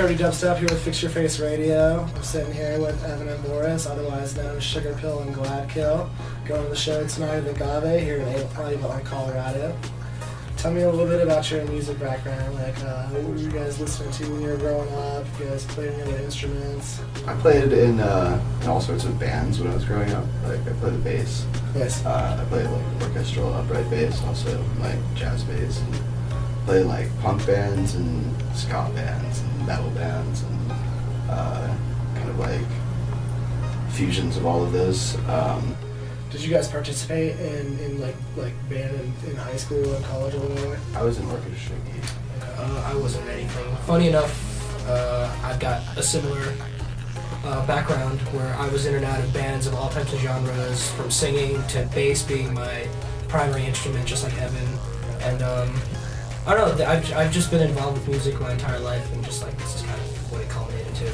Cody Dubstep here with Fix Your Face Radio. I'm sitting here with Avon and Boris, otherwise known as Sugarpill and Gladkill, going to the show tonight at the Agave here in Avon, Colorado. Tell me a little bit about your music background, like what were you guys listening to when you were growing up? You guys played any other instruments? I played in all sorts of bands when I was growing up. Like I played the bass. Yes. I played like orchestral upright bass, also like jazz bass, and played like punk bands and ska bands and metal bands and kind of like fusions of all of those. Did you guys participate in like band in high school and college a little bit? I was in orchestra. I wasn't in anything. Funny enough, I've got a similar background where I was in and out of bands of all types of genres, from singing to bass being my primary instrument, just like Evan. And I don't know, I've just been involved with music my entire life, and just like this is kind of what it culminated to.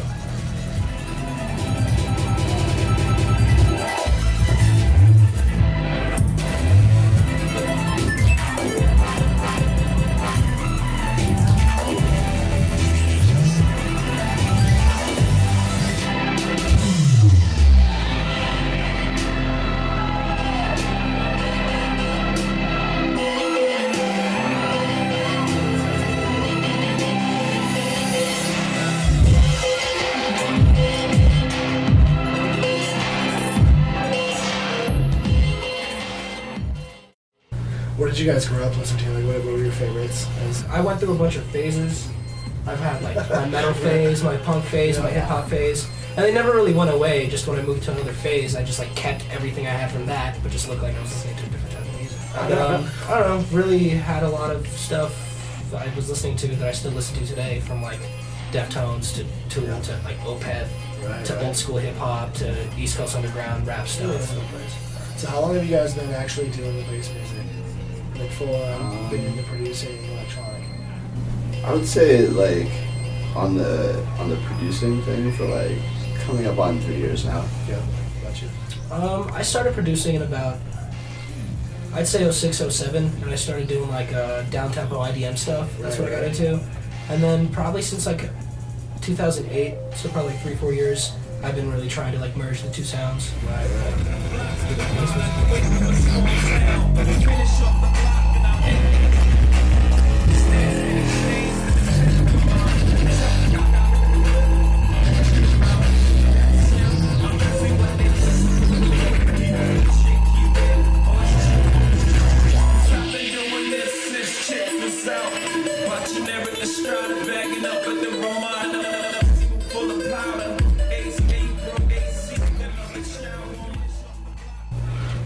What did you guys grow up listening to? Like, what were your favorites? I went through a bunch of phases. I've had like my metal phase, my punk phase, my hip hop phase, and they never really went away. Just when I moved to another phase, I just like kept everything I had from that, but just looked like I was listening to a different type of music. I don't know. Really had a lot of stuff that I was listening to that I still listen to today, from like Deftones to Tool to like Opeth to old school hip hop to East Coast underground rap stuff. So how long have you guys been actually doing the bass music? Like full been into producing electronic? I would say like on the producing thing for like coming up on 3 years now. Yeah, got you. I started producing in about, I'd say 06, 07, and I started doing like down-tempo IDM stuff. That's what I got into. And then probably since like 2008, so probably like 3-4 years, I've been really trying to like merge the two sounds.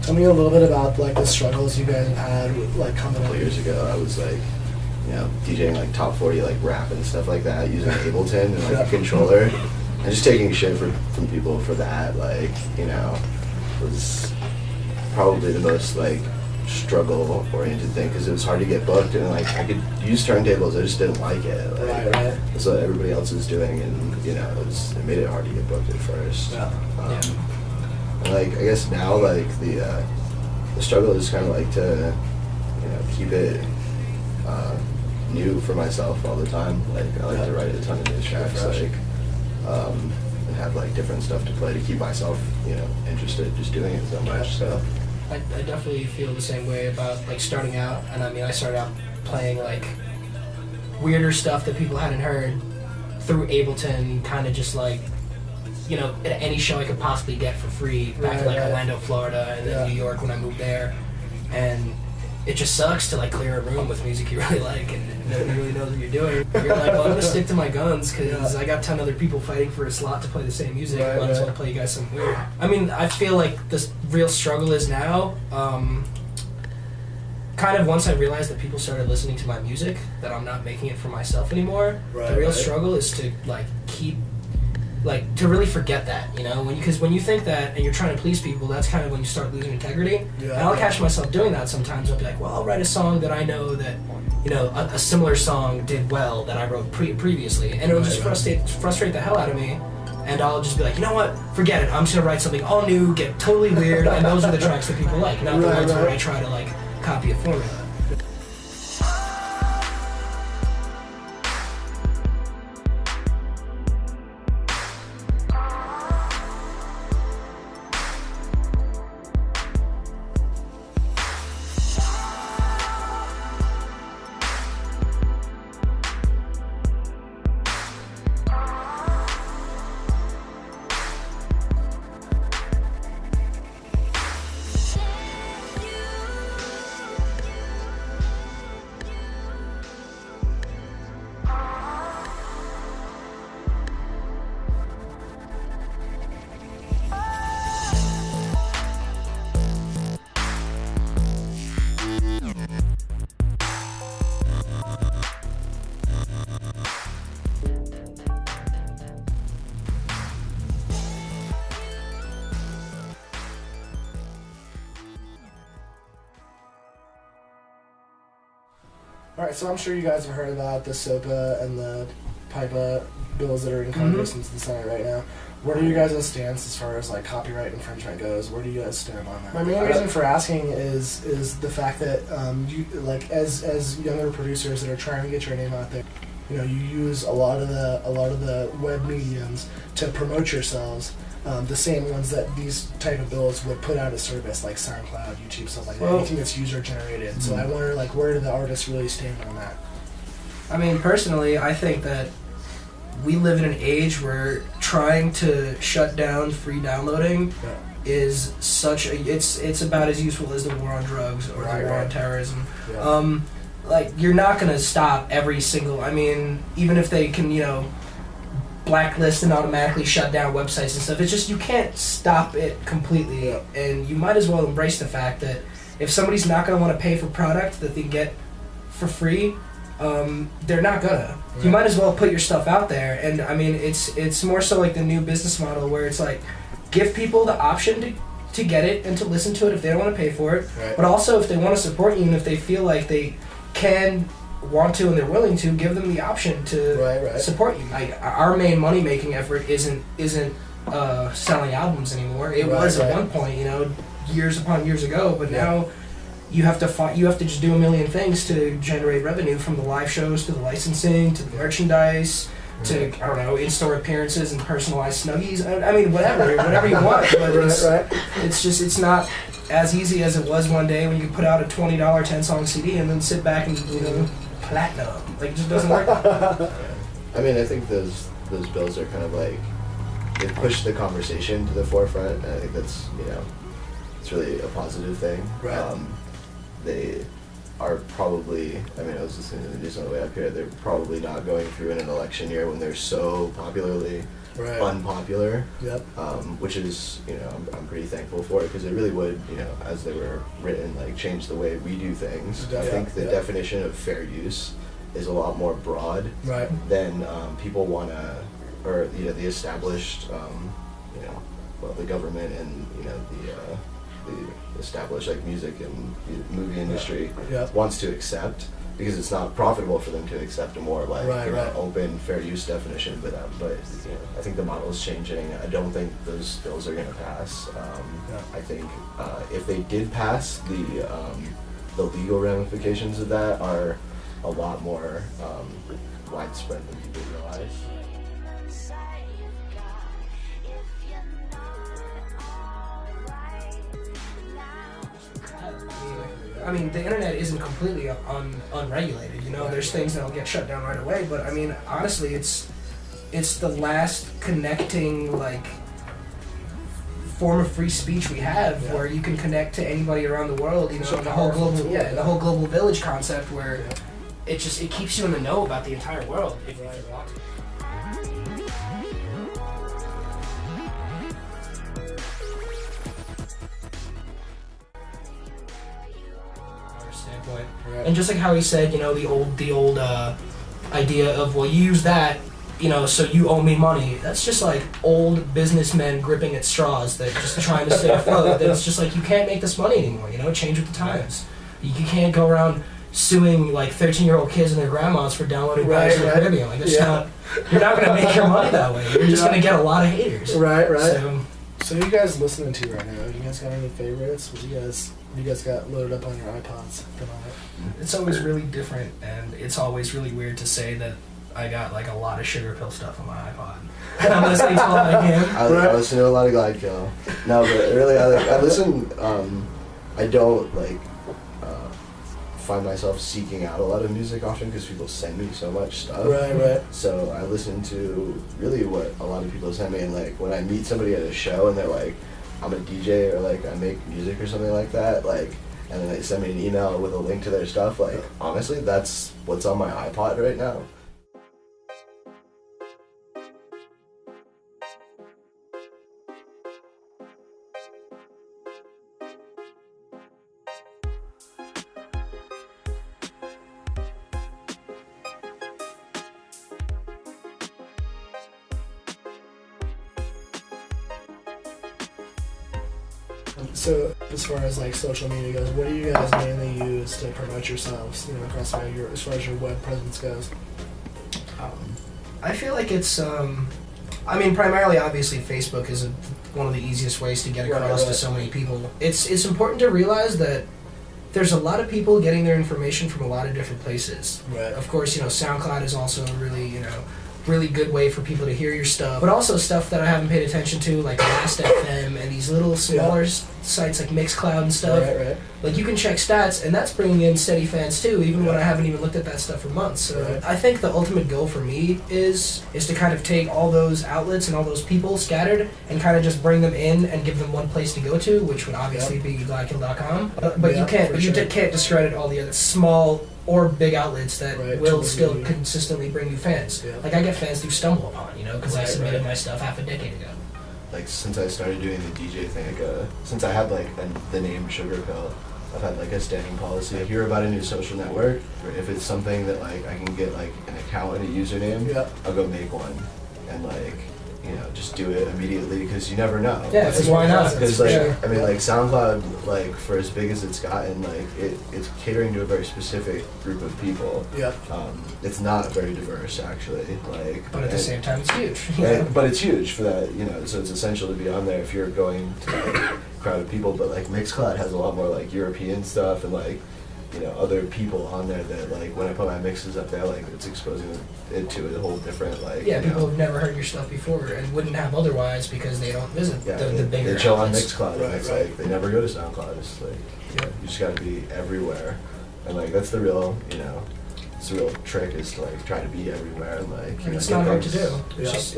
Tell me a little bit about like the struggles you guys have had with like coming A couple up. years ago, I was like, DJing like top 40 like rap and stuff like that, using Ableton and like a controller, and just taking shit from people for that. Like, was probably the most like struggle-oriented thing, because it was hard to get booked, and like I could use turntables, I just didn't like it. Like, Right. That's what everybody else is doing, and it made it hard to get booked at first. And like I guess now like the struggle is kind of like to keep it new for myself all the time. Like I like to write a ton of new tracks, like and have like different stuff to play to keep myself interested just doing it so much. So I definitely feel the same way about like starting out, and I mean I started out playing like weirder stuff that people hadn't heard through Ableton, kind of just like at any show I could possibly get for free back in like Orlando, Florida, and then New York when I moved there. And it just sucks to like clear a room with music you really like and nobody really knows what you're doing. You're like, well, I'm gonna stick to my guns because I got 10 other people fighting for a slot to play the same music. I just want to play you guys something weird. I mean, I feel like the real struggle is now, kind of once I realized that people started listening to my music, that I'm not making it for myself anymore. The real struggle is to like keep, like to really forget that, because when you think that and you're trying to please people, that's kind of when you start losing integrity. And I'll catch myself doing that sometimes. I'll be like, well, I'll write a song that I know that, a similar song did well that I wrote previously, and it'll just frustrate the hell out of me. And I'll just be like, you know what, forget it. I'm just gonna write something all new, get totally weird, and those are the tracks that people like, not the ones where I try to like copy a formula. All right, so I'm sure you guys have heard about the SOPA and the PIPA bills that are in Congress and the Senate right now. What are you guys' stance as far as like copyright infringement goes? Where do you guys stand on that? My main reason for asking is the fact that you like as younger producers that are trying to get your name out there, you know, you use a lot of the web mediums to promote yourselves. The same ones that these type of bills would put out a service like SoundCloud, YouTube, stuff like that. Anything that's user generated. So I wonder, like, where do the artists really stand on that? I mean, personally, I think that we live in an age where trying to shut down free downloading is such a it's about as useful as the war on drugs or the war on terrorism. Yeah. Like, you're not gonna stop every single. I mean, even if they can, you know, blacklist and automatically shut down websites and stuff, it's just you can't stop it completely. Yeah. And you might as well embrace the fact that if somebody's not gonna want to pay for product that they get for free, they're not gonna. Right. You might as well put your stuff out there. And I mean, it's more so like the new business model where it's like, give people the option to get it and to listen to it if they don't want to pay for it. Right. But also if they want to support you and if they feel like they can, want to, and they're willing to, give them the option to support you. Like, our main money making effort isn't selling albums anymore. It was at one point, you know, years upon years ago. But now you have to just do a million things to generate revenue, from the live shows to the licensing to the merchandise to, I don't know, in-store appearances and personalized Snuggies. I mean, whatever you want. But it's not as easy as it was one day when you could put out a $20 10-song CD and then sit back and, you know, platinum. Like, it just doesn't work. I mean, I think those bills are kind of like, they push the conversation to the forefront, and I think that's, you know, it's really a positive thing. Right. They are probably, I mean, I was listening to the news on the way up here, they're probably not going through in an election year when they're so popularly unpopular. Yep. Which is, you know, I'm pretty thankful for it, because it really would, you know, as they were written, like, change the way we do things. I think the definition of fair use is a lot more broad than people want to, or, you know, the established, you know, well, the government and, you know, the established, like, music and movie industry wants to accept, because it's not profitable for them to accept a more like open fair use definition. But you know, I think the model is changing. I don't think those bills are going to pass. I think if they did pass, the legal ramifications of that are a lot more widespread than people realize. I mean, the internet isn't completely unregulated. You know, there's things that'll get shut down right away. But I mean, honestly, it's the last connecting, like, form of free speech we have, where you can connect to anybody around the world. You know, the whole global village concept, where it keeps you in the know about the entire world if you want to. And just like how he said, you know, the old idea of, well, you use that, you know, so you owe me money. That's just like old businessmen gripping at straws that just trying to stay afloat. That it's just like, you can't make this money anymore. You know, change with the times. You can't go around suing like 13-year-old kids and their grandmas for downloading Pirates of the Caribbean. Like, it's not. You're not gonna make your money that way. You're just gonna get a lot of haters. So you guys listening to right now? You guys got any favorites? What you guys got loaded up on your iPods at the moment? It's always really different, and it's always really weird to say that I got like a lot of Sugarpill stuff on my iPod. And I'm listening to all that again. I listen to a lot of Gladkill. No, but really, I listen. I don't like find myself seeking out a lot of music often, because people send me so much stuff. Right. So I listen to really what a lot of people send me, and like when I meet somebody at a show and they're like, I'm a DJ, or like I make music or something like that, like, and then they send me an email with a link to their stuff, like, honestly, that's what's on my iPod right now. So as far as like social media goes, what do you guys mainly use to promote yourselves? You know, across your as far as your web presence goes. I feel like it's, I mean, primarily, obviously, Facebook is one of the easiest ways to get across to so many people. It's important to realize that there's a lot of people getting their information from a lot of different places. Right. Of course, SoundCloud is also a really good way for people to hear your stuff, but also stuff that I haven't paid attention to, like Last.fm and these little smaller sites like Mixcloud and stuff. Right. Like, you can check stats, and that's bringing in steady fans too, even when I haven't even looked at that stuff for months. So I think the ultimate goal for me is to kind of take all those outlets and all those people scattered and kind of just bring them in and give them one place to go to, which would obviously be Gladkill.com. But you can't discredit all the other small or big outlets that will still consistently bring you fans. Yeah. Like, I get fans through Stumble Upon, because I submitted my stuff half a decade ago. Like, since I started doing the DJ thing, like, since I had like the name Sugarpill, I've had like a standing policy. I hear about a new social network, or if it's something that like I can get like an account and a username, I'll go make one and like, just do it immediately because you never know. Yeah, because why not? Because I mean, like SoundCloud, like for as big as it's gotten, like it's catering to a very specific group of people. Yeah. It's not very diverse actually. Like, but at the same time, it's huge. But it's huge for that, So it's essential to be on there if you're going to like a crowd of people. But like Mixcloud has a lot more like European stuff and like, other people on there that like when I put my mixes up there, like it's exposing it to a whole different like. Yeah, people have never heard your stuff before and wouldn't have otherwise because they don't visit the bigger. They chill on outlets. Mixcloud, and it's like they never go to SoundCloud. It's like you just got to be everywhere, and like that's the real, it's the real trick is to like try to be everywhere and like. It's not hard to do. It's just,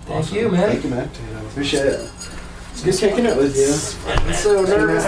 Thank you, man. Thank you, man. Appreciate it. It's good kicking it with you. I'm so nervous.